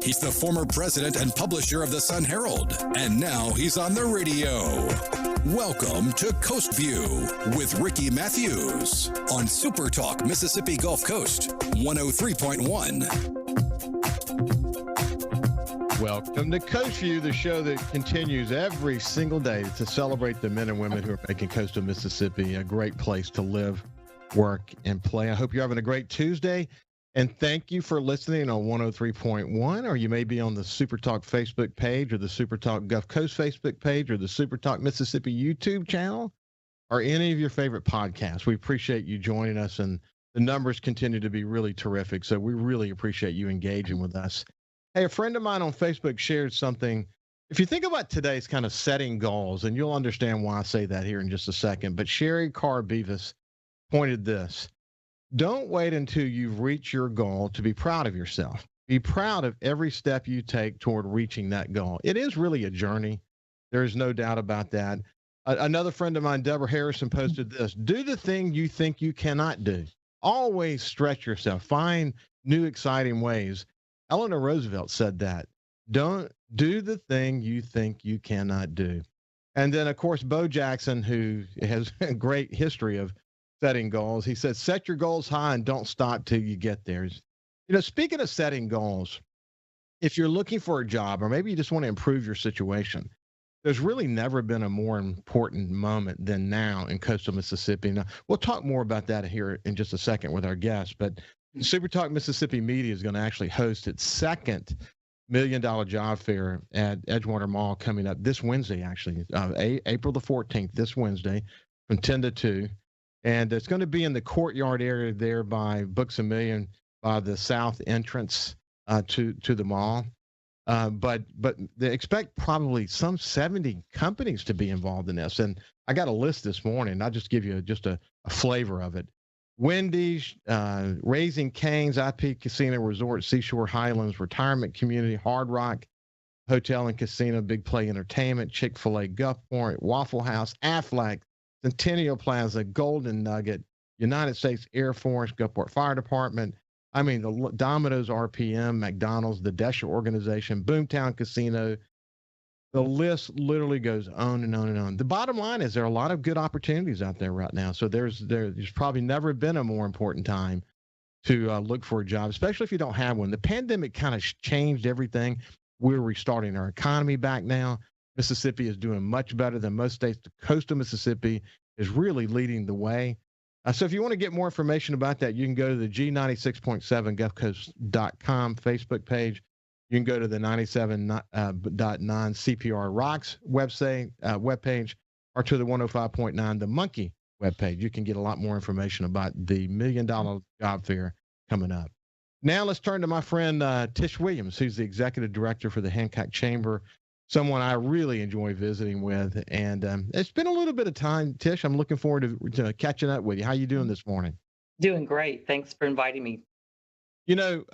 He's the former president and publisher of the Sun Herald, and now he's on the radio. Welcome to Coast View with Ricky Mathews on SuperTalk Mississippi Gulf Coast 103.1. Welcome to Coast View, the show that continues every single day to celebrate the men and women who are making coastal Mississippi a great place to live, work, and play. I hope you're having a great Tuesday. And thank you for listening on 103.1, or you may be on the SuperTalk Facebook page or the SuperTalk Gulf Coast Facebook page or the SuperTalk Mississippi YouTube channel or any of your favorite podcasts. We appreciate you joining us, and the numbers continue to be really terrific. So we really appreciate you engaging with us. Hey, a friend of mine on Facebook shared something. If you think about today's kind of setting goals, and you'll understand why I say that here in just a second, but Sherry Carr Beavis pointed this. Don't wait until you've reached your goal to be proud of yourself. Be proud of every step you take toward reaching that goal. It is really a journey. There is no doubt about that. Another friend of mine, Deborah Harrison, posted this. Do the thing you think you cannot do. Always stretch yourself. Find new, exciting ways. Eleanor Roosevelt said that. Don't do the thing you think you cannot do. And then, of course, Bo Jackson, who has a great history of setting goals. He says, set your goals high and don't stop till you get there. You know, speaking of setting goals, if you're looking for a job or maybe you just want to improve your situation, there's really never been a more important moment than now in coastal Mississippi. Now, we'll talk more about that here in just a second with our guests, but SuperTalk Mississippi Media is going to actually host its second $1 Million Job Fair at Edgewater Mall coming up this Wednesday, actually, April the 14th, this Wednesday from 10 to 2. And it's going to be in the courtyard area there by Books A Million, by the south entrance to the mall. But they expect probably some 70 companies to be involved in this. And I got a list this morning. I'll just give you just a flavor of it. Wendy's, Raising Cane's, IP Casino Resort, Seashore Highlands, Retirement Community, Hard Rock Hotel and Casino, Big Play Entertainment, Chick-fil-A, Gulfport, Waffle House, Aflac, Centennial Plaza, Golden Nugget, United States Air Force, Gulfport Fire Department. I mean, the Domino's, RPM, McDonald's, the Desha Organization, Boomtown Casino. The list literally goes on and on and on. The bottom line is there are a lot of good opportunities out there right now. So there's probably never been a more important time to look for a job, especially if you don't have one. The pandemic kind of changed everything. We're restarting our economy back now. Mississippi is doing much better than most states. The coastal Mississippi is really leading the way. So if you want to get more information about that, you can go to the G96.7GulfCoast.com Facebook page. You can go to the 97.9 CPR Rocks webpage, or to the 105.9 The Monkey webpage. You can get a lot more information about the $1 Million Job Fair coming up. Now let's turn to my friend Tish Williams, who's the executive director for the Hancock Chamber. Someone I really enjoy visiting with. And it's been a little bit of time, Tish. I'm looking forward to catching up with you. How you doing this morning? Doing great. Thanks for inviting me. You know,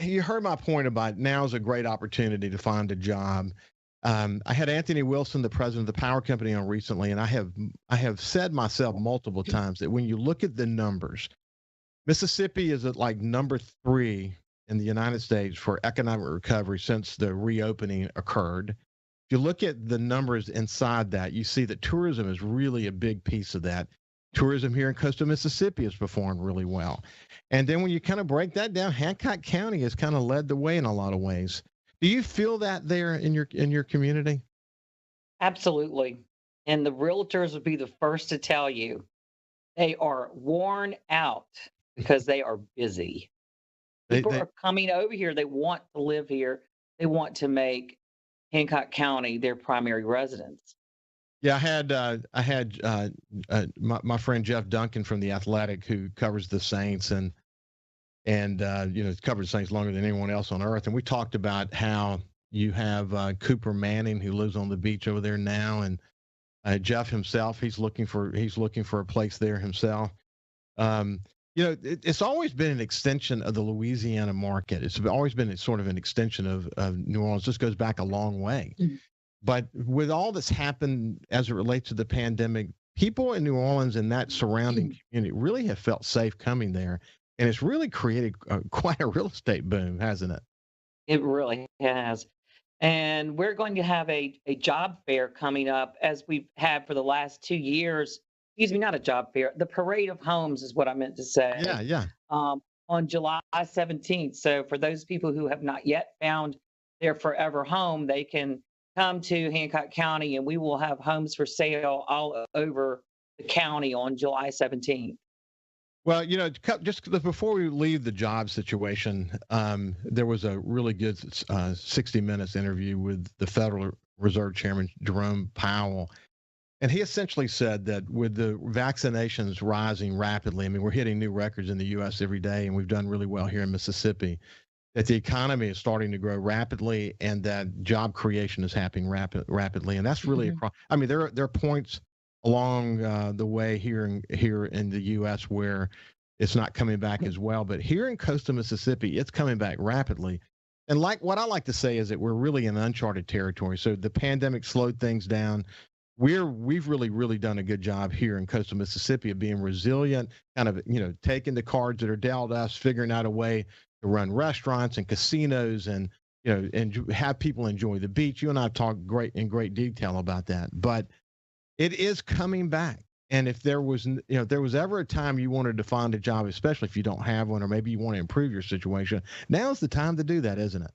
you heard my point about now is a great opportunity to find a job. I had Anthony Wilson, the president of the power company, on recently, and I have said myself multiple times that when you look at the numbers, Mississippi is at like number 3 in the United States for economic recovery since the reopening occurred. If you look at the numbers inside that, you see that tourism is really a big piece of that. Tourism here in coastal Mississippi has performed really well. And then when you kind of break that down, Hancock County has kind of led the way in a lot of ways. Do you feel that there in your community? Absolutely. And the realtors would be the first to tell you they are worn out because they are busy. People are coming over here. They want to live here. They want to make Hancock County their primary residence. Yeah, I had my friend Jeff Duncan from The Athletic, who covers the Saints and covers the Saints longer than anyone else on earth. And we talked about how you have Cooper Manning, who lives on the beach over there now, and Jeff himself, he's looking for a place there himself. It's always been an extension of the Louisiana market. It's always been sort of an extension of New Orleans. This goes back a long way. Mm-hmm. But with all that's happened as it relates to the pandemic, people in New Orleans and that surrounding community really have felt safe coming there. And it's really created quite a real estate boom, hasn't it? It really has. And we're going to have a job fair coming up as we've had for the last 2 years. Excuse me, not a job fair. The Parade of Homes is what I meant to Yeah, say, yeah. on July 17th. So for those people who have not yet found their forever home, they can come to Hancock County and we will have homes for sale all over the county on July 17th. Well, just before we leave the job situation, there was a really good 60 Minutes interview with the Federal Reserve Chairman Jerome Powell. And he essentially said that with the vaccinations rising rapidly, I mean, we're hitting new records in the U.S. every day, and we've done really well here in Mississippi, that the economy is starting to grow rapidly and that job creation is happening rapidly. And that's really Mhm. across. I mean, there are points along the way here in the U.S. where it's not coming back as well, but here in coastal Mississippi, it's coming back rapidly. And like what I like to say is that we're really in uncharted territory. So the pandemic slowed things down. We've really done a good job here in coastal Mississippi of being resilient, kind of taking the cards that are dealt us, figuring out a way to run restaurants and casinos and and have people enjoy the beach. You and I have talked in great detail about that, but it is coming back. And if there was if there was ever a time you wanted to find a job, especially if you don't have one or maybe you want to improve your situation, now's the time to do that, isn't it?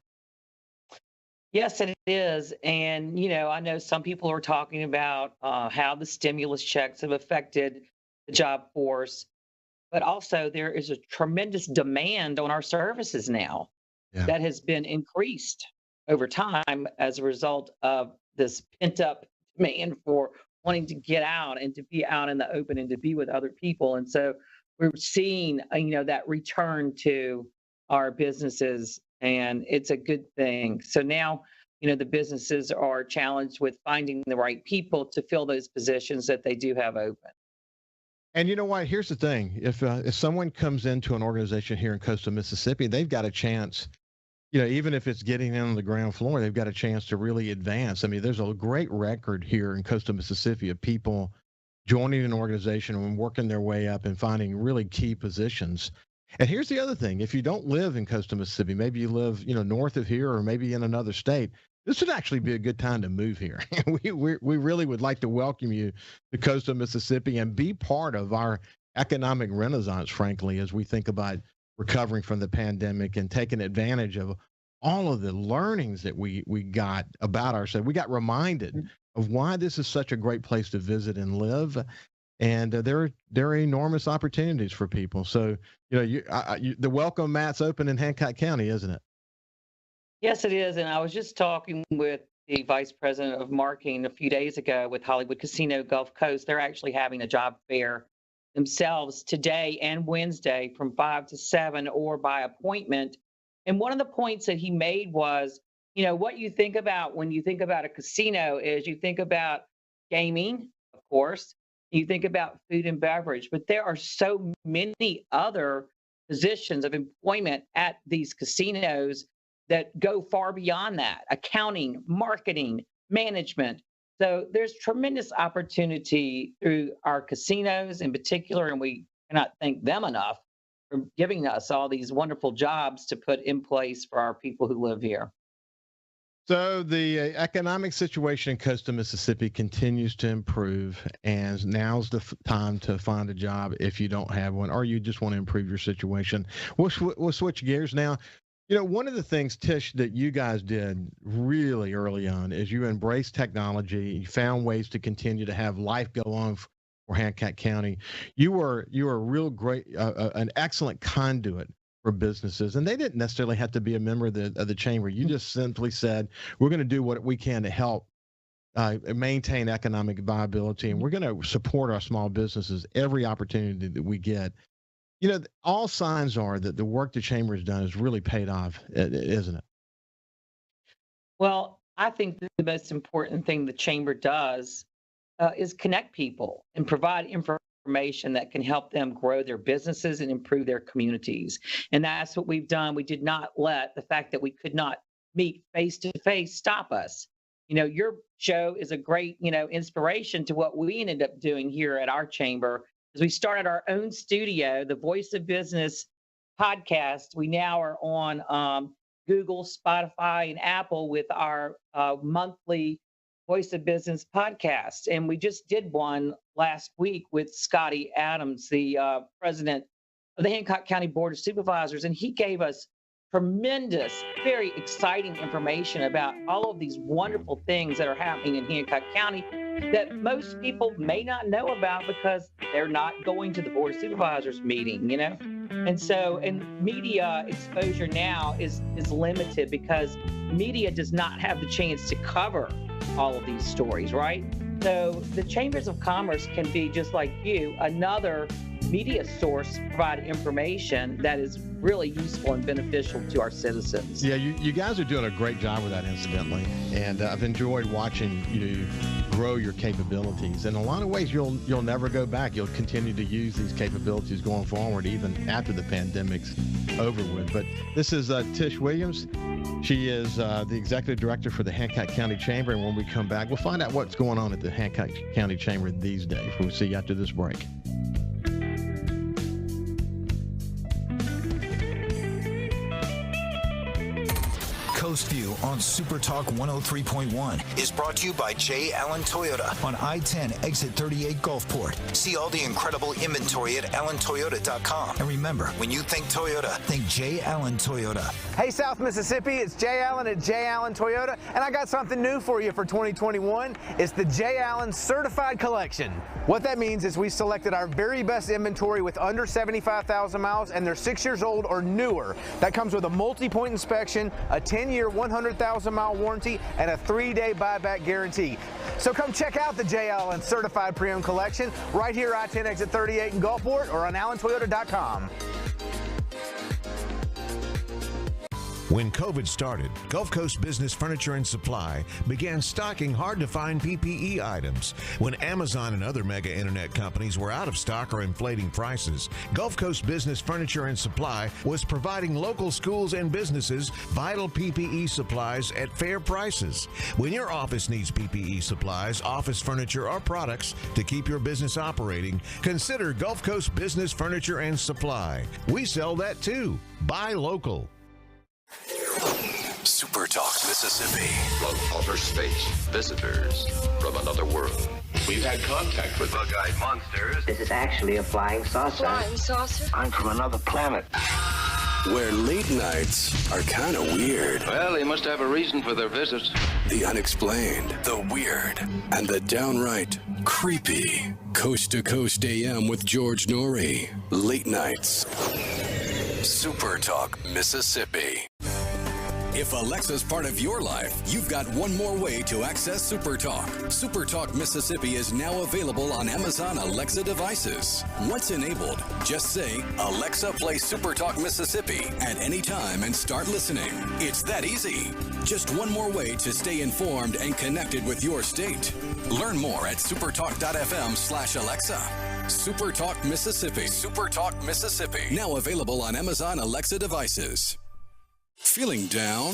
Yes, it is. And, I know some people are talking about how the stimulus checks have affected the job force, but also there is a tremendous demand on our services now Yeah. that has been increased over time as a result of this pent up demand for wanting to get out and to be out in the open and to be with other people. And so we're seeing, that return to our businesses, and it's a good thing. So now, the businesses are challenged with finding the right people to fill those positions that they do have open. And you know what? Here's the thing: if someone comes into an organization here in coastal Mississippi, they've got a chance. Even if it's getting in on the ground floor, they've got a chance to really advance. I mean, there's a great record here in coastal Mississippi of people joining an organization and working their way up and finding really key positions. And here's the other thing: if you don't live in coastal Mississippi, maybe you live, north of here or maybe in another state, this would actually be a good time to move here. We really would like to welcome you to coastal Mississippi and be part of our economic renaissance, frankly, as we think about recovering from the pandemic and taking advantage of all of the learnings that we got about ourselves. We got reminded of why this is such a great place to visit and live. And there are enormous opportunities for people. So the welcome mat's open in Hancock County, isn't it? Yes, it is. And I was just talking with the vice president of marketing a few days ago with Hollywood Casino Gulf Coast. They're actually having a job fair themselves today and Wednesday from 5 to 7 or by appointment. And one of the points that he made was, what you think about when you think about a casino is you think about gaming, of course, you think about food and beverage, but there are so many other positions of employment at these casinos that go far beyond that: accounting, marketing, management. So there's tremendous opportunity through our casinos in particular, and we cannot thank them enough for giving us all these wonderful jobs to put in place for our people who live here. So the economic situation in coastal Mississippi continues to improve, and now's the time to find a job if you don't have one, or you just want to improve your situation. We'll switch gears now. One of the things, Tish, that you guys did really early on is you embraced technology. You found ways to continue to have life go on for Hancock County. You were a real great, an excellent conduit for businesses, and they didn't necessarily have to be a member of the chamber. You just simply said, "We're going to do what we can to help maintain economic viability, and we're going to support our small businesses every opportunity that we get." All signs are that the work the chamber has done has really paid off, isn't it? Well, I think that the most important thing the chamber does is connect people and provide information that can help them grow their businesses and improve their communities. And that's what we've done. We did not let the fact that we could not meet face to face stop us. Your show is a great, inspiration to what we ended up doing here at our chamber. As we started our own studio, the Voice of Business podcast. We now are on Google, Spotify, and Apple with our monthly Voice of Business podcast. And we just did one last week with Scotty Adams, the president of the Hancock County Board of Supervisors. And he gave us tremendous, very exciting information about all of these wonderful things that are happening in Hancock County that most people may not know about because they're not going to the Board of Supervisors meeting, you know? And so, and media exposure now is limited because media does not have the chance to cover all of these stories, right? So the Chambers of Commerce can be, just like you, another media source to provide information that is really useful and beneficial to our citizens. Yeah, you guys are doing a great job with that, incidentally, and I've enjoyed watching you grow your capabilities. In a lot of ways, you'll never go back. You'll continue to use these capabilities going forward, even after the pandemic's over with. But this is Tish Williams. She is the executive director for the Hancock County Chamber, and when we come back, we'll find out what's going on at the Hancock County Chamber these days. We'll see you after this break. Coast View on SuperTalk 103.1 is brought to you by J. Allen Toyota on I-10 exit 38 Gulfport. See all the incredible inventory at allentoyota.com. And remember, when you think Toyota, think J. Allen Toyota. Hey, South Mississippi, it's J. Allen at J. Allen Toyota, and I got something new for you for 2021. It's the J. Allen Certified Collection. What that means is we selected our very best inventory with under 75,000 miles, and they're 6 years old or newer. That comes with a multi-point inspection, a 10-year, 100,000-mile warranty, and a 3-day buyback guarantee. So come check out the J. Allen Certified Pre-Owned Collection right here, I-10 exit 38 in Gulfport, or on allentoyota.com. When COVID started, Gulf Coast Business Furniture and Supply began stocking hard-to-find PPE items. When Amazon and other mega internet companies were out of stock or inflating prices, Gulf Coast Business Furniture and Supply was providing local schools and businesses vital PPE supplies at fair prices. When your office needs PPE supplies, office furniture, or products to keep your business operating, consider Gulf Coast Business Furniture and Supply. We sell that too. Buy local. SuperTalk Mississippi. From outer space, visitors from another world. We've had contact with bug-eyed monsters. This is actually a flying saucer. Flying saucer? I'm from another planet. Where late nights are kind of weird. Well, they must have a reason for their visits. The unexplained, the weird, and the downright creepy. Coast to Coast AM with George Norrie. Late nights. SuperTalk Mississippi. If Alexa's part of your life, you've got one more way to access SuperTalk. SuperTalk Mississippi is now available on Amazon Alexa devices. Once enabled, just say, Alexa, play SuperTalk Mississippi at any time and start listening. It's that easy. Just one more way to stay informed and connected with your state. Learn more at supertalk.fm/Alexa. SuperTalk Mississippi. SuperTalk Mississippi. Now available on Amazon Alexa devices. Feeling down?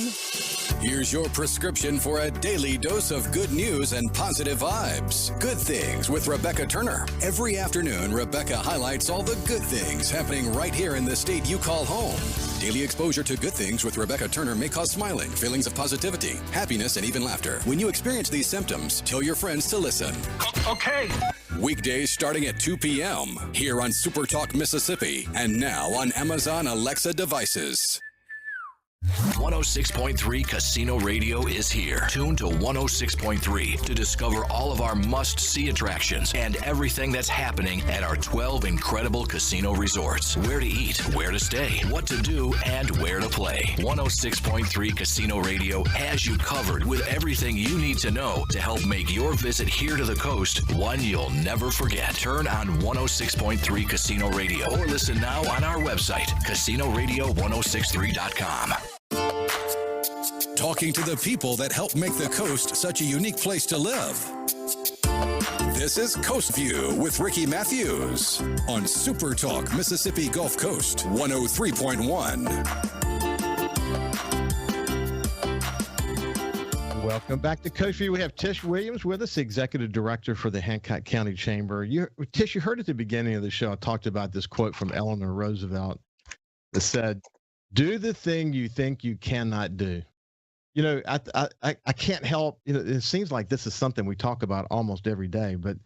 Here's your prescription for a daily dose of good news and positive vibes. Good Things with Rebecca Turner. Every afternoon, Rebecca highlights all the good things happening right here in the state you call home. Daily exposure to Good Things with Rebecca Turner may cause smiling, feelings of positivity, happiness, and even laughter. When you experience these symptoms, tell your friends to listen. Okay. Weekdays starting at 2 p.m. here on SuperTalk Mississippi and now on Amazon Alexa devices. 106.3 Casino Radio is here. Tune to 106.3 to discover all of our must-see attractions and everything that's happening at our 12 incredible casino resorts. Where to eat, where to stay, what to do, and where to play. 106.3 Casino Radio has you covered with everything you need to know to help make your visit here to the coast one you'll never forget. Turn on 106.3 Casino Radio or listen now on our website, casinoradio1063.com. Talking to the people that help make the coast such a unique place to live. This is Coast View with Ricky Mathews on SuperTalk Mississippi Gulf Coast 103.1. Welcome back to Coast View. We have Tish Williams with us, Executive Director for the Hancock County Chamber. Tish, you heard at the beginning of the show, I talked about this quote from Eleanor Roosevelt that said, Do the thing you think you cannot do. You know, I can't help, you know, it seems like this is something we talk about almost every day, but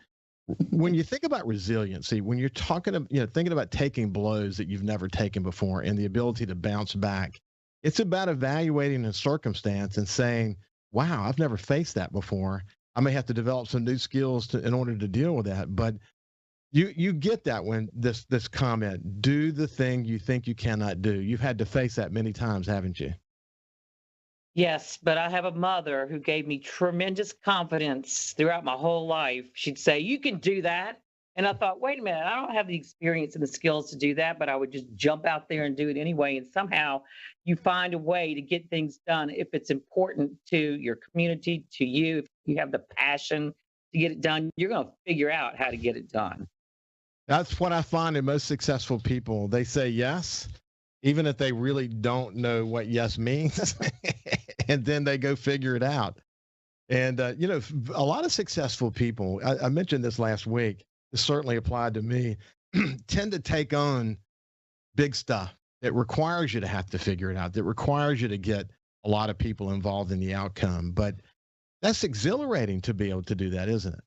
when you think about resiliency, when you're thinking about taking blows that you've never taken before and the ability to bounce back, it's about evaluating a circumstance and saying, wow, I've never faced that before. I may have to develop some new skills in order to deal with that. But you get that when this comment, do the thing you think you cannot do. You've had to face that many times, haven't you? Yes, but I have a mother who gave me tremendous confidence throughout my whole life. She'd say, "You can do that." And I thought, wait a minute, I don't have the experience and the skills to do that, but I would just jump out there and do it anyway. And somehow you find a way to get things done if it's important to your community, to you. If you have the passion to get it done, you're going to figure out how to get it done. That's what I find in most successful people. They say yes, even if they really don't know what yes means, and then they go figure it out. And, a lot of successful people, I mentioned this last week, this certainly applied to me, tend to take on big stuff that requires you to have to figure it out, that requires you to get a lot of people involved in the outcome. But that's exhilarating to be able to do that, isn't it?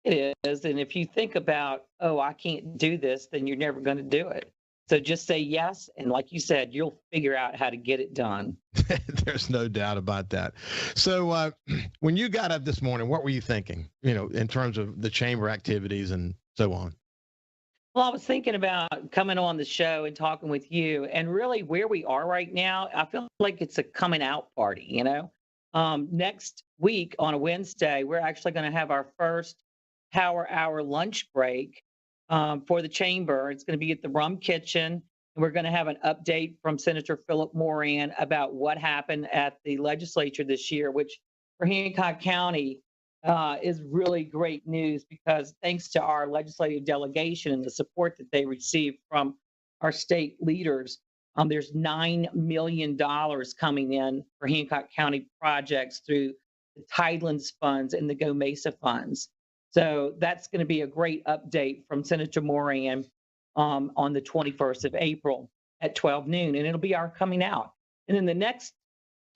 It is. And if you think about, oh, I can't do this, then you're never going to do it. So just say yes. And like you said, you'll figure out how to get it done. There's no doubt about that. So when you got up this morning, what were you thinking, in terms of the chamber activities and so on? Well, I was thinking about coming on the show and talking with you, and really where we are right now, I feel like it's a coming out party, Next week on a Wednesday, we're actually going to have our first power hour lunch break for the chamber. It's going to be at the Rum Kitchen. And we're going to have an update from Senator Philip Moran about what happened at the legislature this year, which for Hancock County is really great news because thanks to our legislative delegation and the support that they received from our state leaders, there's $9 million coming in for Hancock County projects through the Tidelands funds and the Go Mesa funds. So that's going to be a great update from Senator Moran on the 21st of April at 12 noon, and it'll be our coming out. And then the next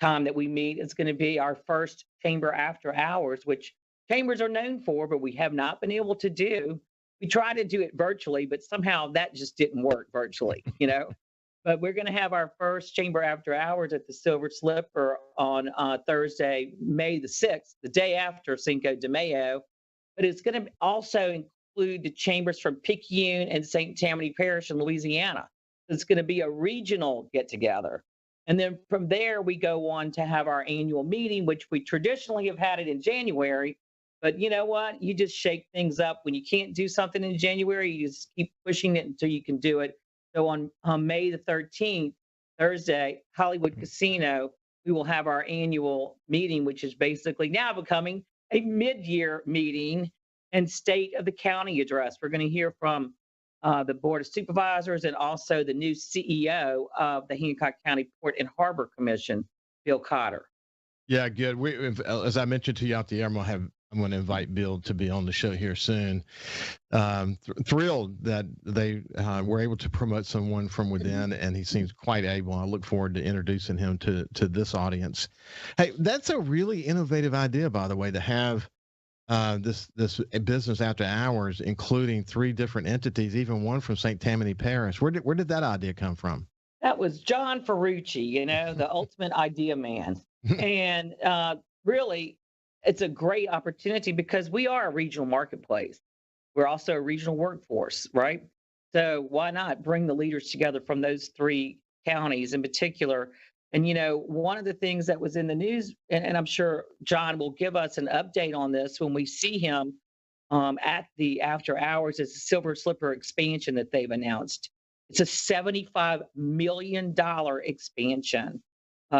time that we meet is going to be our first chamber after hours, which chambers are known for, but we have not been able to do. We tried to do it virtually, but somehow that just didn't work virtually, But we're going to have our first chamber after hours at the Silver Slipper on Thursday, May the 6th, the day after Cinco de Mayo. But it's going to also include the chambers from Picayune and St. Tammany Parish in Louisiana. It's going to be a regional get-together. And then from there, we go on to have our annual meeting, which we traditionally have had it in January. But you know what? You just shake things up. When you can't do something in January, you just keep pushing it until you can do it. So on May the 13th, Thursday, Hollywood Casino, we will have our annual meeting, which is basically now becoming a mid-year meeting and state of the county address. We're going to hear from the Board of Supervisors and also the new CEO of the Hancock County Port and Harbor Commission, Bill Cotter. Yeah, good. As I mentioned to you out the air, I'm going to invite Bill to be on the show here soon. Thrilled that they were able to promote someone from within, and he seems quite able. I look forward to introducing him to this audience. Hey, that's a really innovative idea, by the way, to have this business after hours, including 3 different entities, even one from St. Tammany Parish. Where did that idea come from? That was John Ferrucci, the ultimate idea man. And really, it's a great opportunity because we are a regional marketplace. We're also a regional workforce, right? So why not bring the leaders together from those 3 counties in particular? And, one of the things that was in the news, and I'm sure John will give us an update on this when we see him at the after hours, is the Silver Slipper expansion that they've announced. It's a $75 million expansion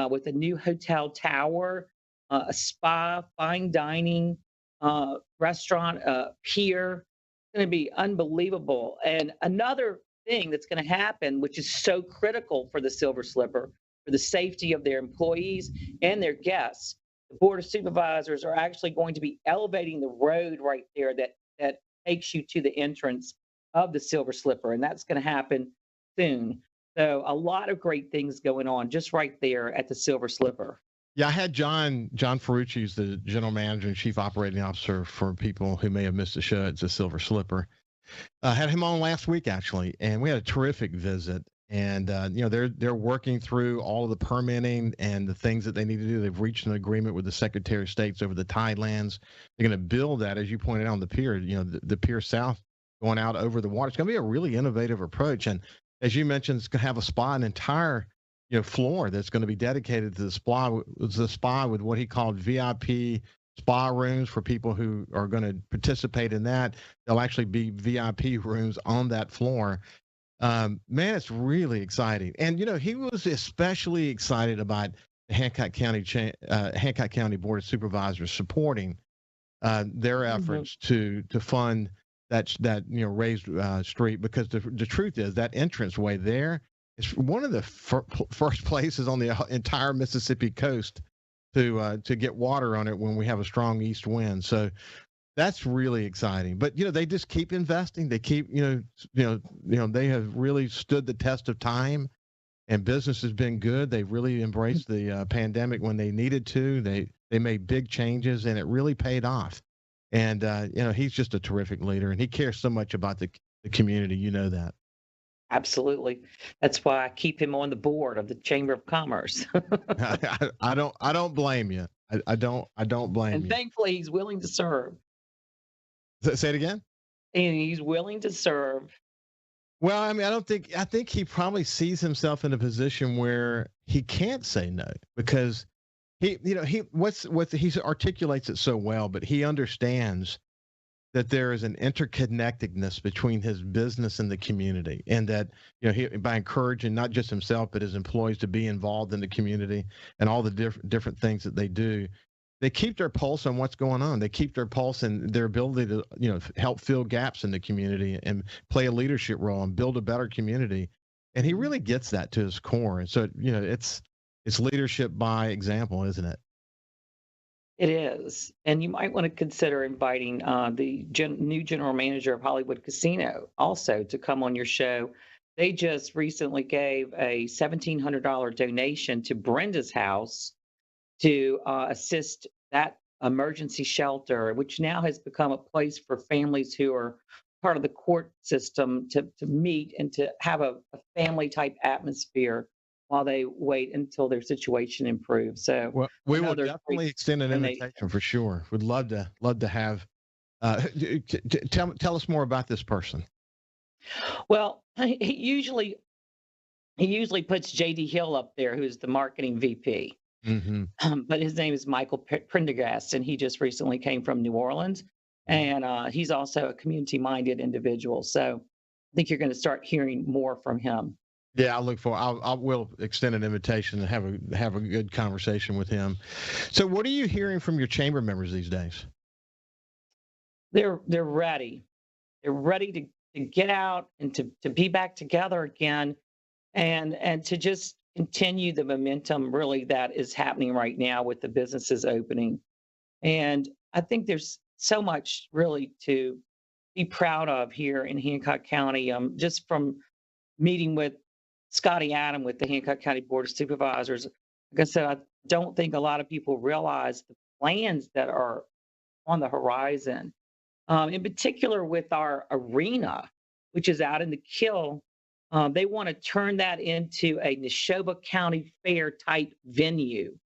with a new hotel tower, a spa, fine dining, restaurant, pier. It's going to be unbelievable. And another thing that's going to happen, which is so critical for the Silver Slipper, for the safety of their employees and their guests, the Board of Supervisors are actually going to be elevating the road right there that takes you to the entrance of the Silver Slipper. And that's going to happen soon. So a lot of great things going on just right there at the Silver Slipper. Yeah, I had John Ferrucci, who's the general manager and chief operating officer for people who may have missed the show. It's a Silver Slipper. Had him on last week actually, and we had a terrific visit. And they're working through all of the permitting and the things that they need to do. They've reached an agreement with the Secretary of States over the tidelands. They're going to build that, as you pointed out, on the pier. The pier south going out over the water. It's going to be a really innovative approach. And as you mentioned, it's going to have a spa, an entire floor that's going to be dedicated to the spa with what he called VIP spa rooms for people who are going to participate in that. There'll actually be VIP rooms on that floor. Man, it's really exciting. And, he was especially excited about the Hancock County Board of Supervisors supporting their efforts to fund that raised street, because the truth is that entranceway there is one of the first places on the entire Mississippi coast to get water on it when we have a strong east wind. So that's really exciting. But they just keep investing. They keep they have really stood the test of time, and business has been good. They've really embraced the pandemic when they needed to. They made big changes, and it really paid off. And he's just a terrific leader, and he cares so much about the community. You know that. Absolutely. That's why I keep him on the board of the Chamber of Commerce. I don't blame you. I don't blame you. And thankfully, he's willing to serve. Say it again. And he's willing to serve. Well, I mean, I think he probably sees himself in a position where he can't say no, because he articulates it so well, but he understands that there is an interconnectedness between his business and the community, and that by encouraging not just himself but his employees to be involved in the community and all the different things that they do, they keep their pulse on what's going on. They keep their pulse in their ability to help fill gaps in the community and play a leadership role and build a better community. And he really gets that to his core. And so it's leadership by example, isn't it? It is. And you might want to consider inviting the new general manager of Hollywood Casino also to come on your show. They just recently gave a $1,700 donation to Brenda's house to assist that emergency shelter, which now has become a place for families who are part of the court system to meet and to have a family type atmosphere while they wait until their situation improves. So we will definitely extend an invitation for sure. We'd love to have. Tell us more about this person. Well, he usually puts J.D. Hill up there, who's the marketing VP. Mm-hmm. But his name is Michael Prendergast, and he just recently came from New Orleans, and he's also a community-minded individual. So I think you're going to start hearing more from him. Yeah, I look forward. I will extend an invitation and have a good conversation with him. So, what are you hearing from your chamber members these days? They're ready. They're ready to get out and to be back together again, and to just continue the momentum really that is happening right now with the businesses opening. And I think there's so much really to be proud of here in Hancock County, just from meeting with Scotty Adam with the Hancock County Board of Supervisors. Like I said, I don't think a lot of people realize the plans that are on the horizon, in particular with our arena, which is out in the Kill. They want to turn that into a Neshoba County Fair type venue,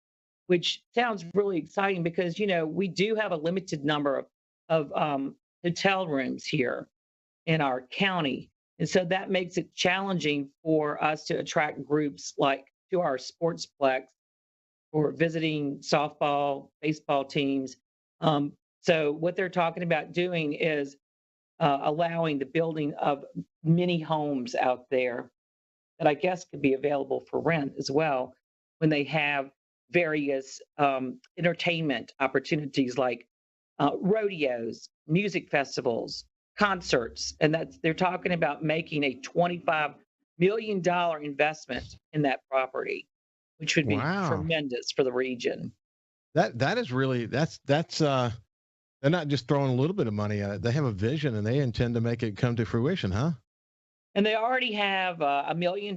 which sounds really exciting because, we do have a limited number of hotel rooms here in our county. And so that makes it challenging for us to attract groups like to our sportsplex or visiting softball, baseball teams. So what they're talking about doing is allowing the building of mini homes out there that I guess could be available for rent as well when they have various entertainment opportunities like rodeos, music festivals, concerts. And they're talking about making a $25 million investment in that property, which would be tremendous for the region. That is really, that's they're not just throwing a little bit of money at it. They have a vision and they intend to make it come to fruition, huh? And they already have $1 million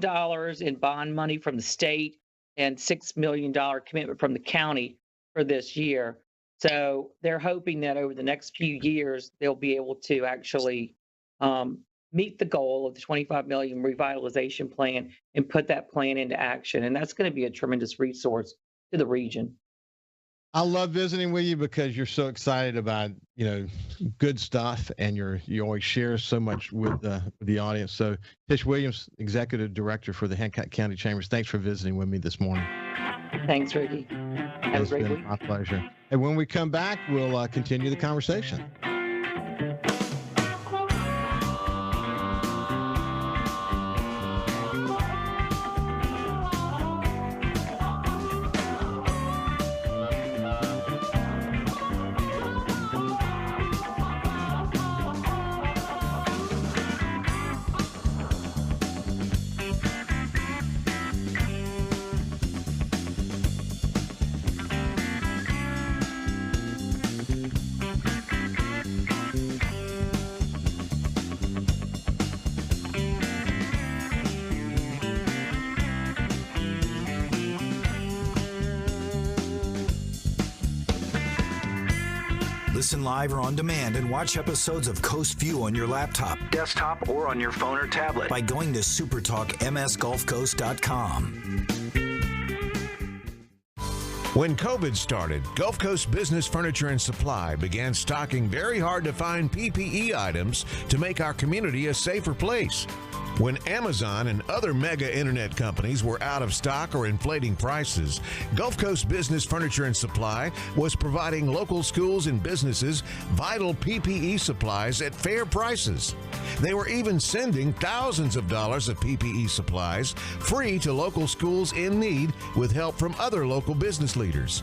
in bond money from the state and $6 million commitment from the county for this year. So they're hoping that over the next few years, they'll be able to actually meet the goal of the $25 million revitalization plan and put that plan into action. And that's going to be a tremendous resource to the region. I love visiting with you because you're so excited about, good stuff, and you always share so much with the audience. So Tish Williams, Executive Director for the Hancock County Chambers, thanks for visiting with me this morning. Thanks, Ricky. Have a great week. My pleasure. And when we come back, we'll continue the conversation. Listen live or on demand and watch episodes of Coast View on your laptop, desktop, or on your phone or tablet by going to supertalkmsgulfcoast.com. When COVID started, Gulf Coast Business Furniture and Supply began stocking very hard-to-find PPE items to make our community a safer place. When Amazon and other mega internet companies were out of stock or inflating prices, Gulf Coast Business Furniture and Supply was providing local schools and businesses vital PPE supplies at fair prices. They were even sending thousands of dollars of PPE supplies free to local schools in need with help from other local business leaders.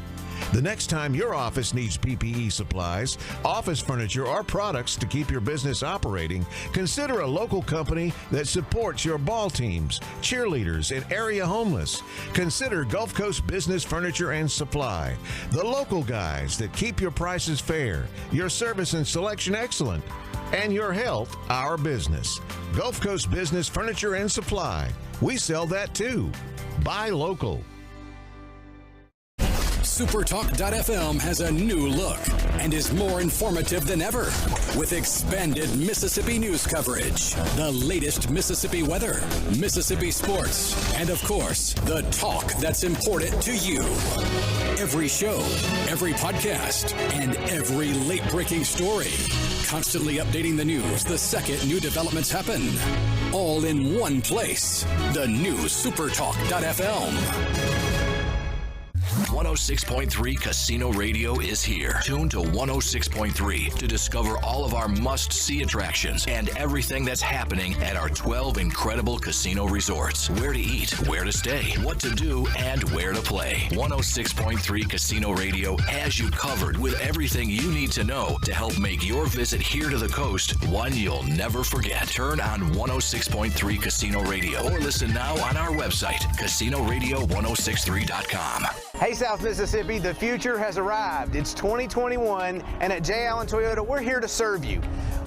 The next time your office needs PPE supplies, office furniture, or products to keep your business operating, consider a local company that supports your ball teams, cheerleaders, and area homeless. Consider Gulf Coast Business Furniture and Supply, the local guys that keep your prices fair, your service and selection excellent, and your health our business. Gulf Coast Business Furniture and Supply. We sell that too. Buy local. SuperTalk.fm has a new look and is more informative than ever with expanded Mississippi news coverage, the latest Mississippi weather, Mississippi sports, and of course, the talk that's important to you. Every show, every podcast, and every late-breaking story. Constantly updating the news the second new developments happen. All in one place. The new SuperTalk.fm. 106.3 Casino Radio is here. Tune to 106.3 to discover all of our must-see attractions and everything that's happening at our 12 incredible casino resorts. Where to eat, where to stay, what to do, and where to play. 106.3 Casino Radio has you covered with everything you need to know to help make your visit here to the coast one you'll never forget. Turn on 106.3 Casino Radio or listen now on our website, casinoradio1063.com. Hey, South Mississippi, the future has arrived. It's 2021, and at J. Allen Toyota, we're here to serve you.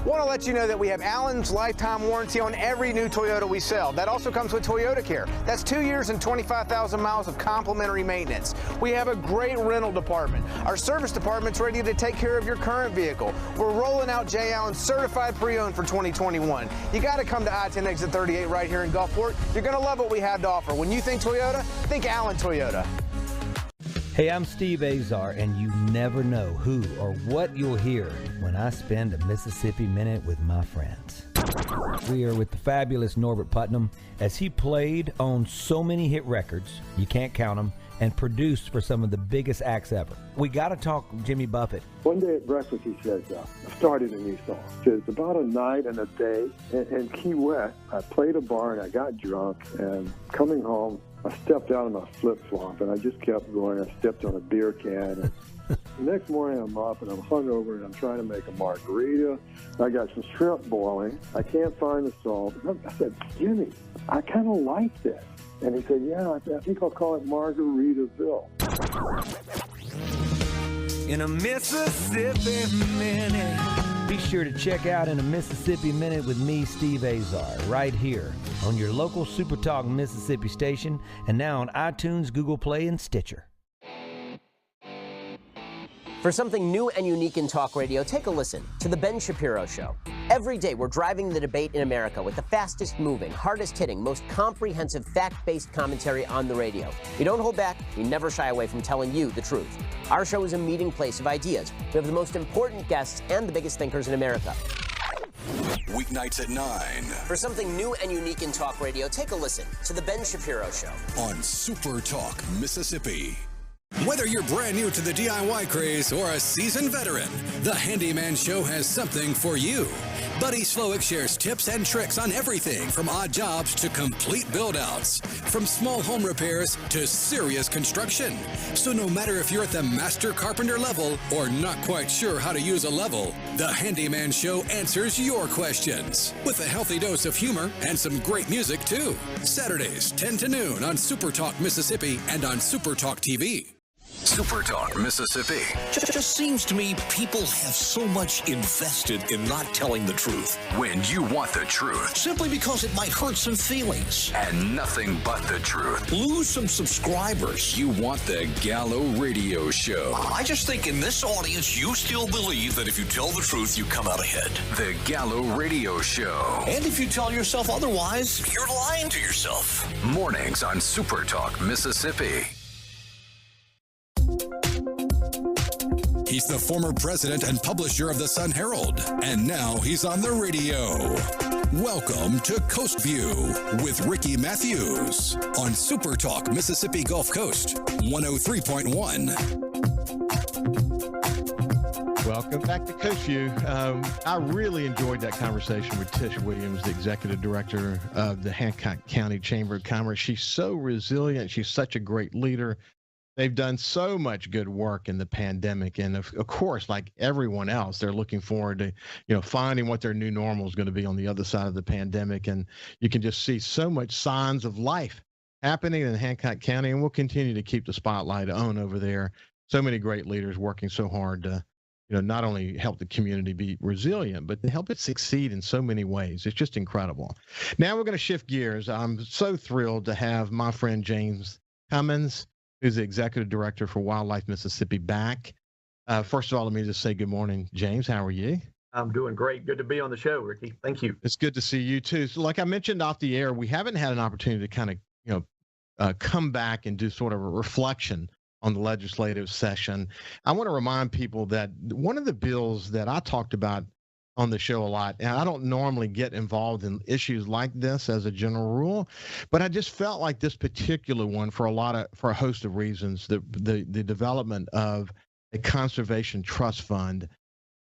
Want to let you know that we have Allen's lifetime warranty on every new Toyota we sell. That also comes with Toyota Care. That's 2 years and 25,000 miles of complimentary maintenance. We have a great rental department. Our service department's ready to take care of your current vehicle. We're rolling out J. Allen certified pre-owned for 2021. You got to come to I-10 exit 38 right here in Gulfport. You're going to love what we have to offer. When you think Toyota, think Allen Toyota. Hey, I'm Steve Azar, and you never know who or what you'll hear when I spend a Mississippi Minute with my friends. We are with the fabulous Norbert Putnam as he played on so many hit records, you can't count them, and produced for some of the biggest acts ever. We got to talk Jimmy Buffett. One day at breakfast, he says, I started a new song. He says, about a night and a day in Key West, I played a bar and I got drunk, and coming home, I stepped out of my flip-flop, and I just kept going. I stepped on a beer can. And the next morning, I'm up, and I'm hungover, and I'm trying to make a margarita. I got some shrimp boiling. I can't find the salt. I said, Jimmy, I kind of like this. And he said, yeah, I think I'll call it Margaritaville. In a Mississippi Minute, Be sure to check out In a Mississippi Minute with me, Steve Azar, right here on your local SuperTalk Mississippi station and now on iTunes, Google Play, and Stitcher. For something new and unique in talk radio, take a listen to The Ben Shapiro Show. Every day, we're driving the debate in America with the fastest moving, hardest hitting, most comprehensive, fact-based commentary on the radio. We don't hold back. We never shy away from telling you the truth. Our show is a meeting place of ideas. We have the most important guests and the biggest thinkers in America. Weeknights at 9. For something new and unique in talk radio, take a listen to The Ben Shapiro Show. On SuperTalk Mississippi. Whether you're brand new to the DIY craze or a seasoned veteran, the Handyman Show has something for you. Buddy Slowick shares tips and tricks on everything from odd jobs to complete build-outs, from small home repairs to serious construction. So no matter if you're at the master carpenter level or not quite sure how to use a level, the Handyman Show answers your questions with a healthy dose of humor and some great music too. Saturdays, 10 to noon on SuperTalk Mississippi and on SuperTalk TV. SuperTalk Mississippi. Just seems to me people have so much invested in not telling the truth. When you want the truth. Simply because it might hurt some feelings. And nothing but the truth. Lose some subscribers. You want the Gallo Radio Show. I just think in this audience, you still believe that if you tell the truth, you come out ahead. The Gallo Radio Show. And if you tell yourself otherwise, you're lying to yourself. Mornings on SuperTalk Mississippi. He's the former president and publisher of the Sun Herald, and now he's on the radio. Welcome to Coast View with Ricky Mathews on SuperTalk Mississippi Gulf Coast 103.1. Welcome back to Coast View. I really enjoyed that conversation with Tish Williams, the executive director of the Hancock County Chamber of Commerce. She's so resilient. She's such a great leader. They've done so much good work in the pandemic. And of course, like everyone else, they're looking forward to, finding what their new normal is going to be on the other side of the pandemic. And you can just see so much signs of life happening in Hancock County. And we'll continue to keep the spotlight on over there. So many great leaders working so hard to, not only help the community be resilient, but to help it succeed in so many ways. It's just incredible. Now we're going to shift gears. I'm so thrilled to have my friend James Cummins, who's the executive director for Wildlife Mississippi, back. First of all, let me just say good morning, James. How are you? I'm doing great. Good to be on the show, Ricky. Thank you. It's good to see you too. So like I mentioned off the air, we haven't had an opportunity to kind of, come back and do sort of a reflection on the legislative session. I want to remind people that one of the bills that I talked about on the show a lot, and I don't normally get involved in issues like this as a general rule, but I just felt like this particular one, for a host of reasons, the development of a conservation trust fund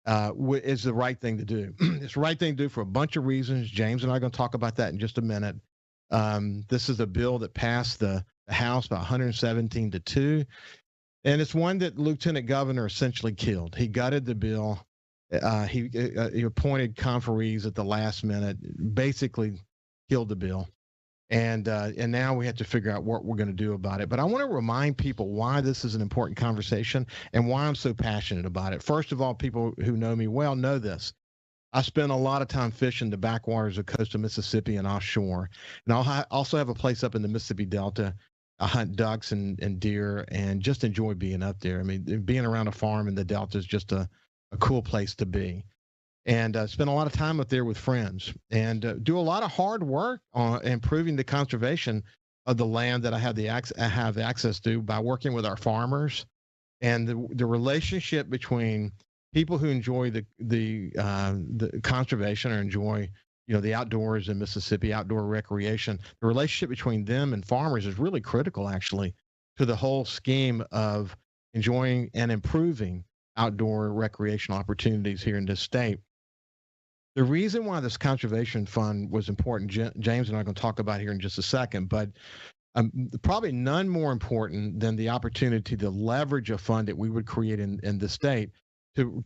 is the right thing to do. It's the right thing to do for a bunch of reasons. James and I are going to talk about that in just a minute. This is a bill that passed the House by 117-2, and it's one that Lieutenant Governor essentially killed. He gutted the bill. He appointed conferees at the last minute, basically killed the bill. And now we have to figure out what we're going to do about it. But I want to remind people why this is an important conversation and why I'm so passionate about it. First of all, people who know me well know this. I spend a lot of time fishing the backwaters of coastal Mississippi and offshore. And I also have a place up in the Mississippi Delta. I hunt ducks and deer and just enjoy being up there. I mean, being around a farm in the Delta is just a cool place to be. And spend a lot of time up there with friends and do a lot of hard work on improving the conservation of the land that I have access to by working with our farmers, and the relationship between people who enjoy the conservation or enjoy the outdoors in Mississippi, outdoor recreation. The relationship between them and farmers is really critical, actually, to the whole scheme of enjoying and improving outdoor recreational opportunities here in this state. The reason why this conservation fund was important, James and I are going to talk about here in just a second, but probably none more important than the opportunity to leverage a fund that we would create in the state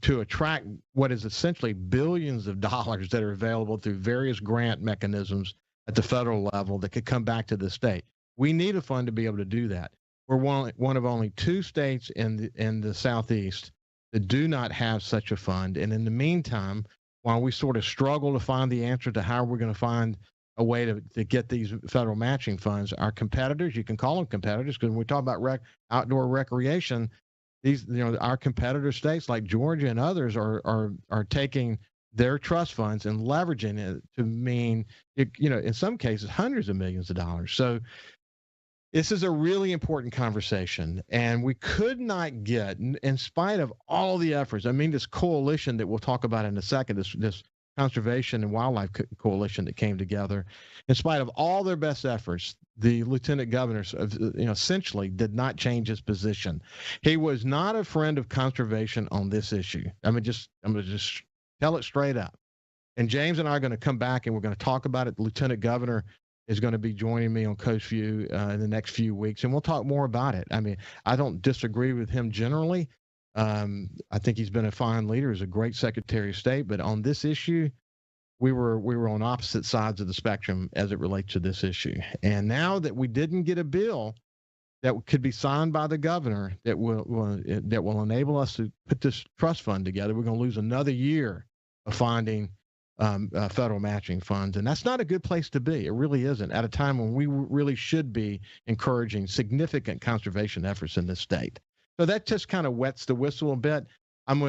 to attract what is essentially billions of dollars that are available through various grant mechanisms at the federal level that could come back to the state. We need a fund to be able to do that. We're one of only 2 states in the Southeast that do not have such a fund. And in the meantime, while we sort of struggle to find the answer to how we're going to find a way to get these federal matching funds, our competitors, you can call them competitors, because when we talk about outdoor recreation, these, our competitor states like Georgia and others are taking their trust funds and leveraging it to mean, in some cases, hundreds of millions of dollars. So this is a really important conversation, and we could not get, in spite of all the efforts, this coalition that we'll talk about in a second, this Conservation and Wildlife Coalition that came together, in spite of all their best efforts, the lieutenant governor, essentially did not change his position. He was not a friend of conservation on this issue. I'm going to just tell it straight up. And James and I are going to come back and we're going to talk about it. The lieutenant governor is going to be joining me on Coast View in the next few weeks, and we'll talk more about it. I don't disagree with him generally. I think he's been a fine leader. He's a great Secretary of State, but on this issue, we were on opposite sides of the spectrum as it relates to this issue. And now that we didn't get a bill that could be signed by the governor that will enable us to put this trust fund together, we're going to lose another year of finding federal matching funds. And that's not a good place to be. It really isn't, at a time when we really should be encouraging significant conservation efforts in this state. So that just kind of wets the whistle a bit. And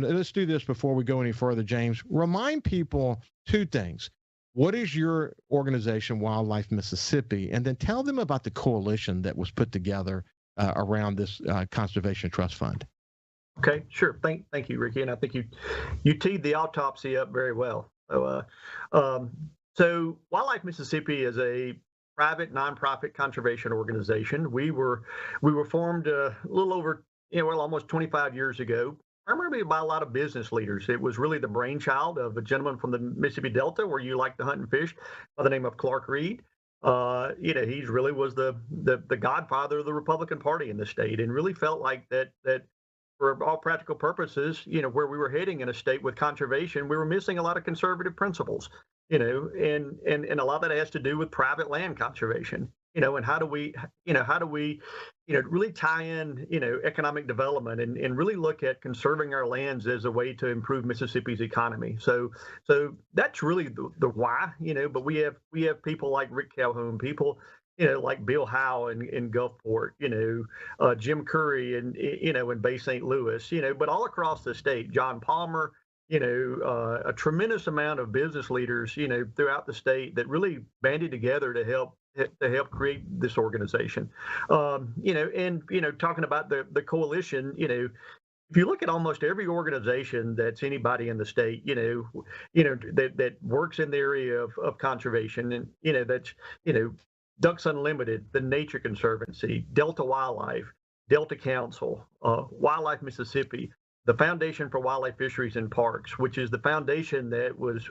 let's do this before we go any further, James. Remind people two things. What is your organization, Wildlife Mississippi? And then tell them about the coalition that was put together around this Conservation Trust Fund. Okay, sure. Thank you, Ricky. And I think you teed the autopsy up very well. So Wildlife Mississippi is a private nonprofit conservation organization. We were formed a little over, almost 25 years ago, primarily by a lot of business leaders. It was really the brainchild of a gentleman from the Mississippi Delta, where you like to hunt and fish, by the name of Clark Reed. He really was the godfather of the Republican Party in the state, and really felt like that for all practical purposes, where we were heading in a state with conservation, we were missing a lot of conservative principles, and a lot of that has to do with private land conservation, and how do we really tie in, economic development and really look at conserving our lands as a way to improve Mississippi's economy. So that's really the why, but we have people like Rick Calhoun, people, like Bill Howe in Gulfport, Jim Curry in Bay St. Louis, but all across the state, John Palmer, a tremendous amount of business leaders, throughout the state that really banded together to help create this organization. Talking about the coalition, if you look at almost every organization that's anybody in the state, that works in the area of conservation, and that's, Ducks Unlimited, the Nature Conservancy, Delta Wildlife, Delta Council, Wildlife Mississippi, the Foundation for Wildlife Fisheries and Parks, which is the foundation that was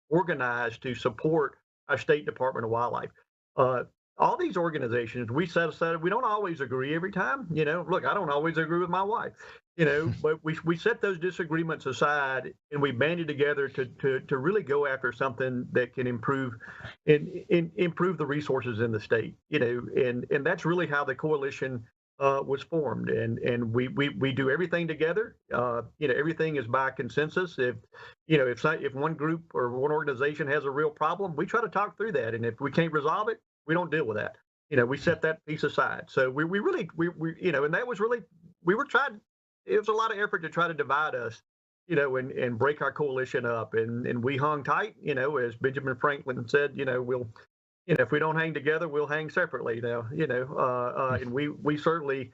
organized to support our State Department of Wildlife. All these organizations, we set aside, we don't always agree every time. Look, I don't always agree with my wife, but we set those disagreements aside, and we banded together to really go after something that can improve the resources in the state. And that's really how the coalition was formed, and we do everything together. Everything is by consensus. If one group or one organization has a real problem, we try to talk through that, and if we can't resolve it, we don't deal with that. We set that piece aside. So we really, and that was really, we were trying. It was a lot of effort to try to divide us, and break our coalition up, and we hung tight. As Benjamin Franklin said, we'll. If we don't hang together, we'll hang separately now, and we certainly,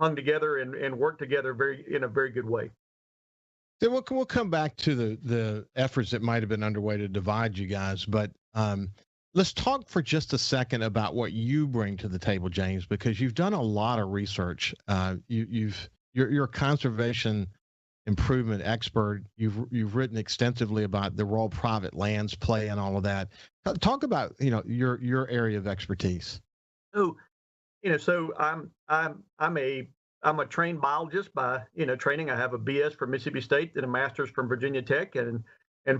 hung together and worked together in a very good way. So we'll come back to the efforts that might have been underway to divide you guys, but let's talk for just a second about what you bring to the table, James, because you've done a lot of research. You're a conservation improvement expert. You've written extensively about the role private lands play and all of that. Talk about your area of expertise. So I'm a trained biologist by training. I have a BS from Mississippi State and a master's from Virginia Tech, and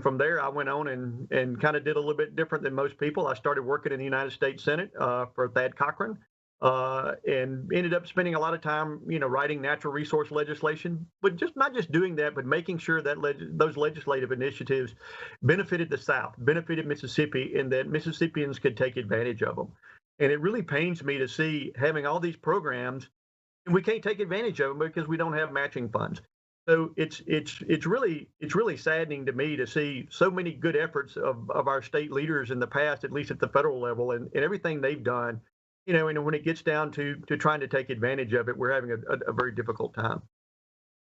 from there I went on and kind of did a little bit different than most people. I started working in the United States Senate for Thad Cochran. and ended up spending a lot of time, writing natural resource legislation, but not just doing that, but making sure that those legislative initiatives benefited the South, benefited Mississippi, and that Mississippians could take advantage of them. And it really pains me to see having all these programs, and we can't take advantage of them because we don't have matching funds. So it's really saddening to me to see so many good efforts of our state leaders in the past, at least at the federal level, and everything they've done. And when it gets down to trying to take advantage of it, we're having a very difficult time.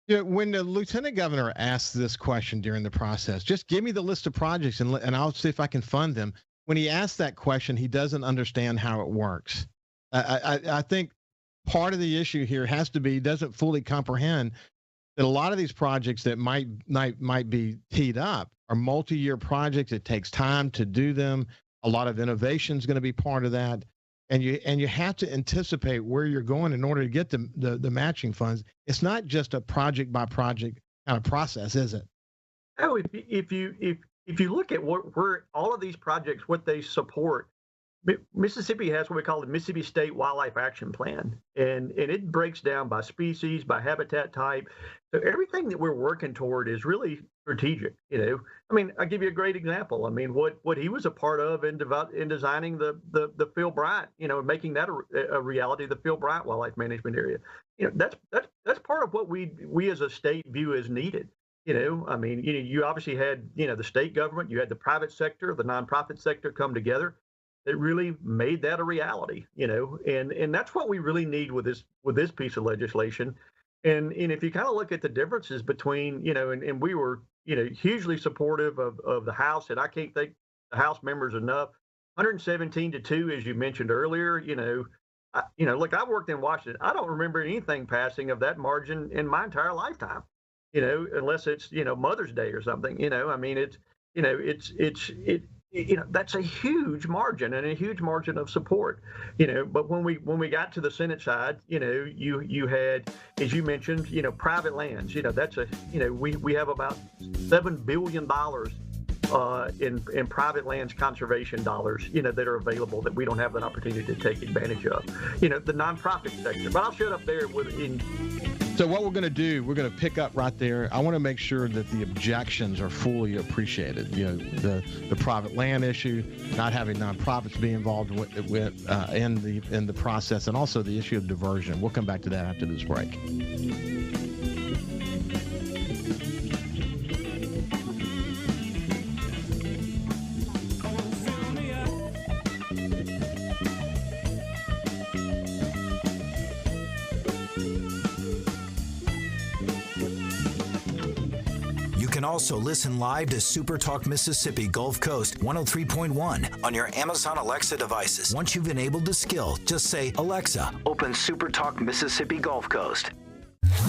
Yeah, when the lieutenant governor asked this question during the process, just give me the list of projects and I'll see if I can fund them. When he asked that question, he doesn't understand how it works. I think part of the issue here has to be he doesn't fully comprehend that a lot of these projects that might be teed up are multi-year projects. It takes time to do them. A lot of innovation is going to be part of that. And you have to anticipate where you're going in order to get the matching funds. It's not just a project by project kind of process, is it? Oh, if you look at where all of these projects, what they support, Mississippi has what we call the Mississippi State Wildlife Action Plan, and it breaks down by species, by habitat type. So everything that we're working toward is really strategic. I'll give you a great example. What he was a part of in designing the Phil Bryant, making that a reality, the Phil Bryant Wildlife Management Area. That's part of what we as a state view as needed. You obviously had the state government, you had the private sector, the nonprofit sector come together. It really made that a reality, and that's what we really need with this piece of legislation. And if you kind of look at the differences between, and we were, hugely supportive of the House, and I can't thank the House members enough. 117-2, as you mentioned earlier, look, I've worked in Washington. I don't remember anything passing of that margin in my entire lifetime, unless it's, Mother's Day or something, that's a huge margin and a huge margin of support, but when we got to the Senate side, you had, as you mentioned, private lands, that's we have about $7 billion in private lands conservation dollars, that are available that we don't have an opportunity to take advantage of, the nonprofit sector. But I'll shut up there So what we're going to do, we're going to pick up right there. I want to make sure that the objections are fully appreciated. The private land issue, not having nonprofits be involved in the process, and also the issue of diversion. We'll come back to that after this break. Also listen live to SuperTalk Mississippi Gulf Coast 103.1 on your Amazon Alexa devices. Once you've enabled the skill, just say, Alexa, open SuperTalk Mississippi Gulf Coast.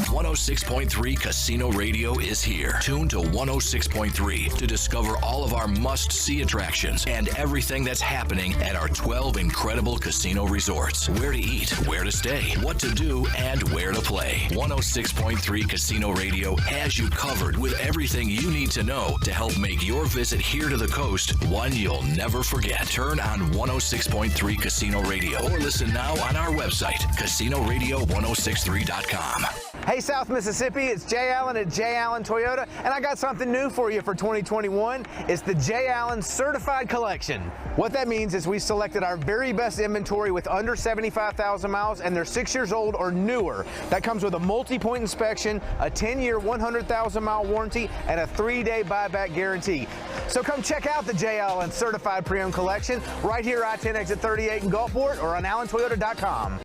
106.3 Casino Radio is here. Tune to 106.3 to discover all of our must-see attractions and everything that's happening at our 12 incredible casino resorts. Where to eat, where to stay, what to do, and where to play. 106.3 Casino Radio has you covered with everything you need to know to help make your visit here to the coast one you'll never forget. Turn on 106.3 Casino Radio or listen now on our website, CasinoRadio1063.com. Hey, South Mississippi, it's Jay Allen at Jay Allen Toyota, and I got something new for you for 2021. It's the Jay Allen Certified Collection. What that means is we selected our very best inventory with under 75,000 miles, and they're 6 years old or newer. That comes with a multi-point inspection, a 10-year, 100,000-mile warranty, and a 3-day buyback guarantee. So come check out the Jay Allen Certified Pre-Owned Collection right here, I-10 exit 38 in Gulfport, or on allentoyota.com.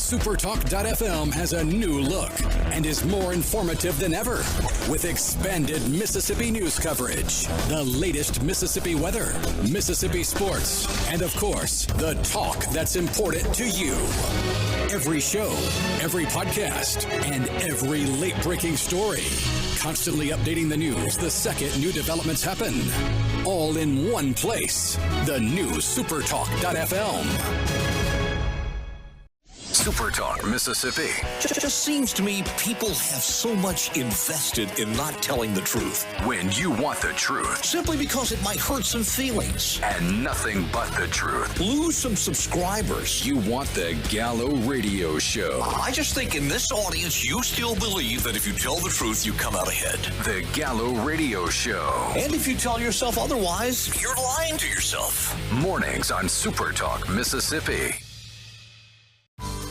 SuperTalk.fm has a new look and is more informative than ever with expanded Mississippi news coverage, the latest Mississippi weather, Mississippi sports, and of course, the talk that's important to you. Every show, every podcast, and every late-breaking story. Constantly updating the news the second new developments happen. All in one place. The new SuperTalk.fm. SuperTalk Mississippi. Just seems to me people have so much invested in not telling the truth. When you want the truth. Simply because it might hurt some feelings. And nothing but the truth. Lose some subscribers. You want the Gallo Radio Show. I just think in this audience, you still believe that if you tell the truth, you come out ahead. The Gallo Radio Show. And if you tell yourself otherwise, you're lying to yourself. Mornings on SuperTalk Mississippi.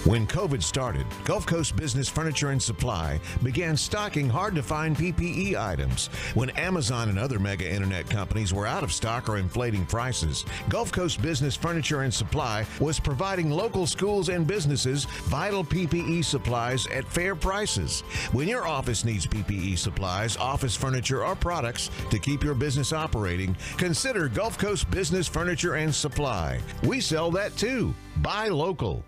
When COVID started, Gulf Coast Business Furniture and Supply began stocking hard-to-find PPE items. When Amazon and other mega internet companies were out of stock or inflating prices, Gulf Coast Business Furniture and Supply was providing local schools and businesses vital PPE supplies at fair prices. When your office needs PPE supplies, office furniture, or products to keep your business operating, consider Gulf Coast Business Furniture and Supply. We sell that too. Buy local.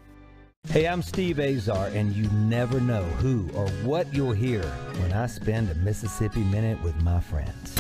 Hey, I'm Steve Azar, and you never know who or what you'll hear when I spend a Mississippi Minute with my friends.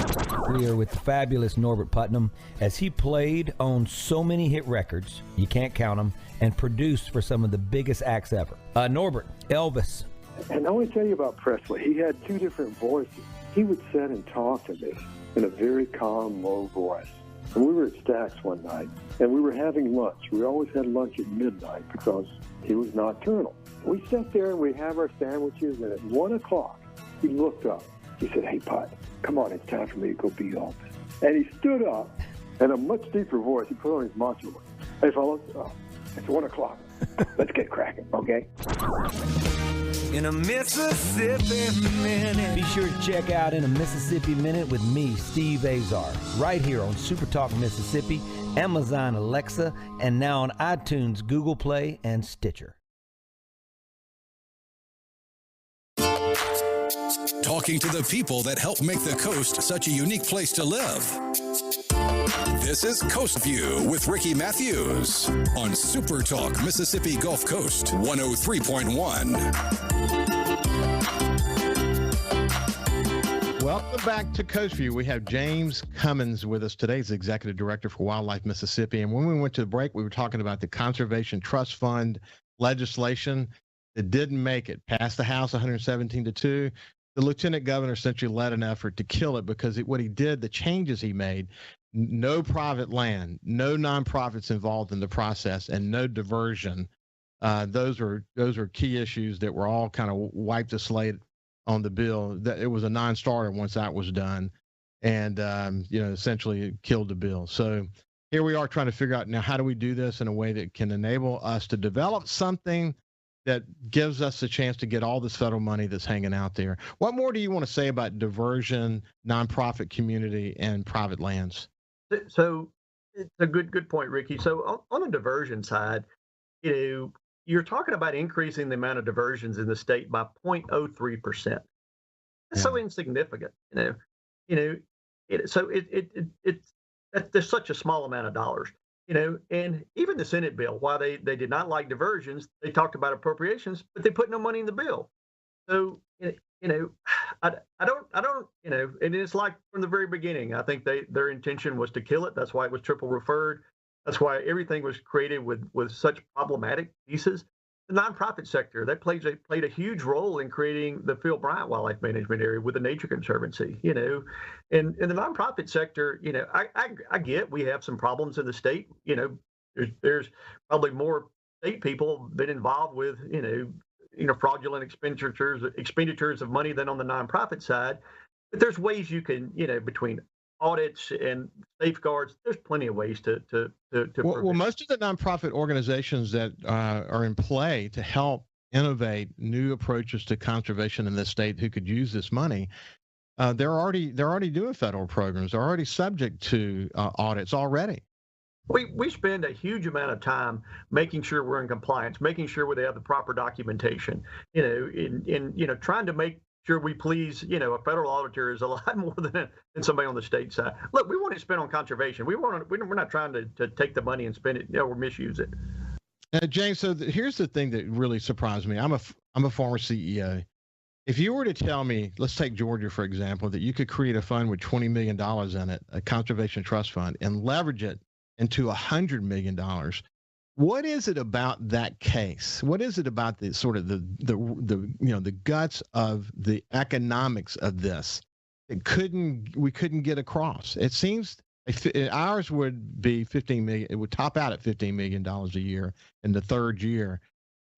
We are with the fabulous Norbert Putnam as he played on so many hit records, you can't count them, and produced for some of the biggest acts ever. Norbert, Elvis. And I want to tell you about Presley. He had two different voices. He would sit and talk to me in a very calm, low voice. And we were at Stack's one night, and we were having lunch. We always had lunch at midnight because he was nocturnal. We sat there and we have our sandwiches, and at 1 o'clock, he looked up. He said, "Hey, Put, come on, it's time for me to go be Elvis." And he stood up, and a much deeper voice, he put on his macho voice. "Hey, fellas, it's 1 o'clock. Let's get cracking, okay?" In a Mississippi Minute. Be sure to check out In a Mississippi Minute with me, Steve Azar, right here on SuperTalk Mississippi, Amazon Alexa, and now on iTunes, Google Play, and Stitcher. Talking to the people that help make the coast such a unique place to live. This is Coast View with Ricky Mathews on SuperTalk Mississippi Gulf Coast 103.1. Welcome back to Coast View. We have James Cummins with us today. He's the Executive Director for Wildlife Mississippi. And when we went to the break, we were talking about the Conservation Trust Fund legislation that didn't make it past the House 117-2. The Lieutenant Governor essentially led an effort to kill it because what he did, the changes he made, no private land, no nonprofits involved in the process, and no diversion. Those are key issues that were all kind of wiped the slate on the bill. That it was a non-starter once that was done, and essentially it killed the bill. So here we are trying to figure out now, how do we do this in a way that can enable us to develop something that gives us a chance to get all this federal money that's hanging out there. What more do you want to say about diversion, nonprofit community, and private lands? So it's a good point, Ricky. So on the diversion side, you're talking about increasing the amount of diversions in the state by 0.03%. That's so insignificant, So there's such a small amount of dollars, And even the Senate bill, while they did not like diversions, they talked about appropriations, but they put no money in the bill. So I don't, and it's like from the very beginning, I think their intention was to kill it. That's why it was triple referred. That's why everything was created with such problematic pieces. The nonprofit sector, that played a huge role in creating the Phil Bryant Wildlife Management Area with the Nature Conservancy, and in the nonprofit sector, I get we have some problems in the state. There's probably more state people been involved with, fraudulent expenditures of money than on the nonprofit side. But there's ways you can, between audits and safeguards, there's plenty of ways to well, most of the nonprofit organizations that are in play to help innovate new approaches to conservation in this state who could use this money, they're already doing federal programs. They're already subject to audits already. We spend a huge amount of time making sure we're in compliance, making sure they have the proper documentation, in trying to make sure we please, a federal auditor is a lot more than somebody on the state side. Look, we want it spent on conservation. We're not trying to take the money and spend it, or misuse it. James, so here's the thing that really surprised me. I'm a former CEO. If you were to tell me, let's take Georgia, for example, that you could create a fund with $20 million in it, a conservation trust fund, and leverage it into $100 million, What is it about that case? What is it about the sort of the the guts of the economics of this that we couldn't get across? It seems ours would be $15 million. It would top out at $15 million a year in the third year.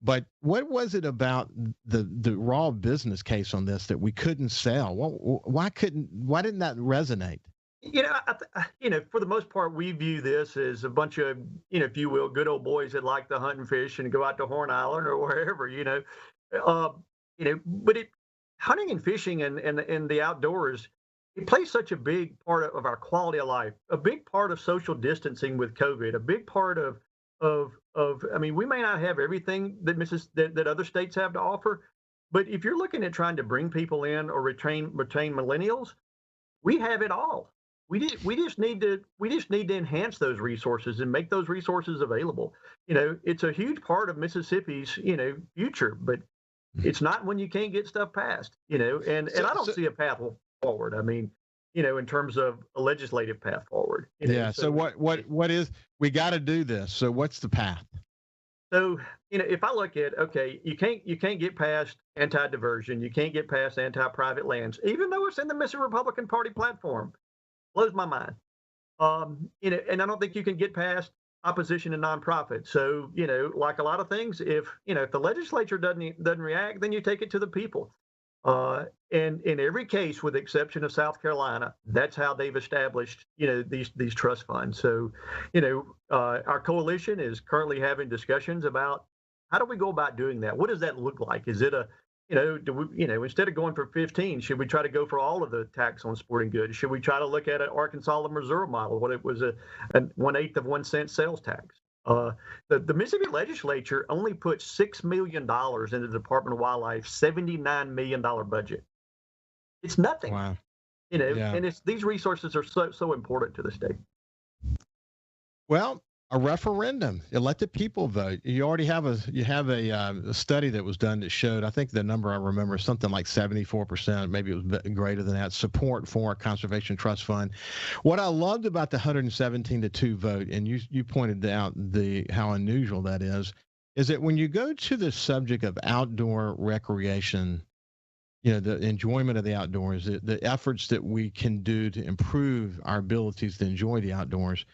But what was it about the raw business case on this that we couldn't sell? Why didn't that resonate? For the most part, we view this as a bunch of, if you will, good old boys that like to hunt and fish and go out to Horn Island or wherever, but hunting and fishing and the outdoors, it plays such a big part of our quality of life, a big part of social distancing with COVID, a big part of we may not have everything that other states have to offer, but if you're looking at trying to bring people in or retain millennials, we have it all. We just need to enhance those resources and make those resources available. It's a huge part of Mississippi's future, but it's not when you can't get stuff passed. And I don't see a path forward. In terms of a legislative path forward. So what is, we got to do this. So what's the path? So, if I look at, you can't get past anti-diversion, you can't get past anti-private lands, even though it's in the Mississippi Republican Party platform. Blows my mind. And I don't think you can get past opposition to nonprofits. So, like a lot of things, if the legislature doesn't react, then you take it to the people. And in every case, with the exception of South Carolina, that's how they've established, these trust funds. So, our coalition is currently having discussions about how do we go about doing that? What does that look like? Is it do we, instead of going for 15, should we try to go for all of the tax on sporting goods? Should we try to look at an Arkansas and Missouri model, what it was a 1/8 of 1 cent sales tax? The Mississippi legislature only put $6 million into the Department of Wildlife's $79 million budget. It's nothing. Wow. And these resources are so important to the state. Well, a referendum. You let the people vote. You already have a study that was done that showed, I think the number I remember, something like 74%, maybe it was greater than that, support for a conservation trust fund. What I loved about the 117-2 vote, and you pointed out how unusual that is that when you go to the subject of outdoor recreation, the enjoyment of the outdoors, the efforts that we can do to improve our abilities to enjoy the outdoors,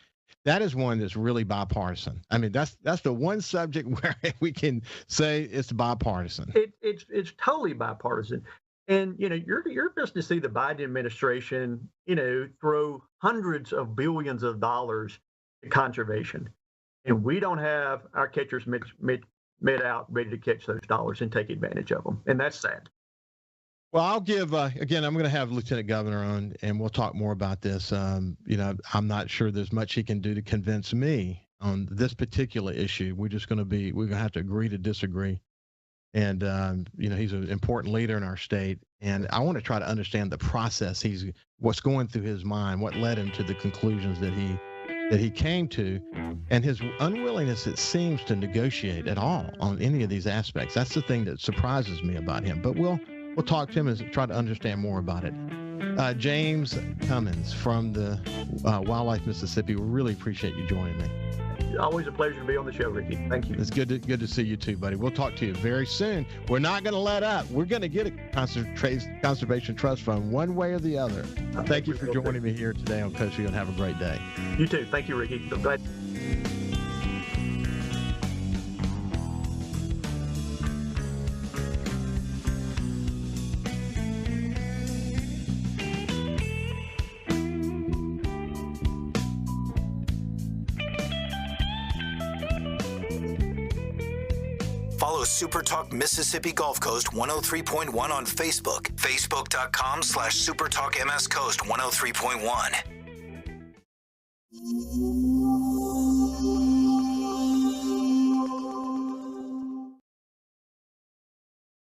that is one that's really bipartisan. That's the one subject where we can say it's bipartisan. It's totally bipartisan. And, you're just to see the Biden administration, throw hundreds of billions of dollars to conservation. And we don't have our catchers mid out ready to catch those dollars and take advantage of them. And that's sad. Well, I'll give, again, I'm going to have Lieutenant Governor on, and we'll talk more about this. I'm not sure there's much he can do to convince me on this particular issue. We're going to have to agree to disagree. And, he's an important leader in our state. And I want to try to understand the process. What's going through his mind, what led him to the conclusions that he came to, and his unwillingness, it seems, to negotiate at all on any of these aspects. That's the thing that surprises me about him. But we'll talk to him and try to understand more about it. James Cummins from the Wildlife Mississippi, we really appreciate you joining me. Always a pleasure to be on the show, Ricky. Thank you. It's good to see you too, buddy. We'll talk to you very soon. We're not going to let up. We're going to get a conservation trust fund one way or the other. Thank you for joining me here today on Coast View, and have a great day. You too. Thank you, Ricky. I'm glad. Follow SuperTalk Mississippi Gulf Coast 103.1 on Facebook. Facebook.com/SuperTalk MS Coast 103.1.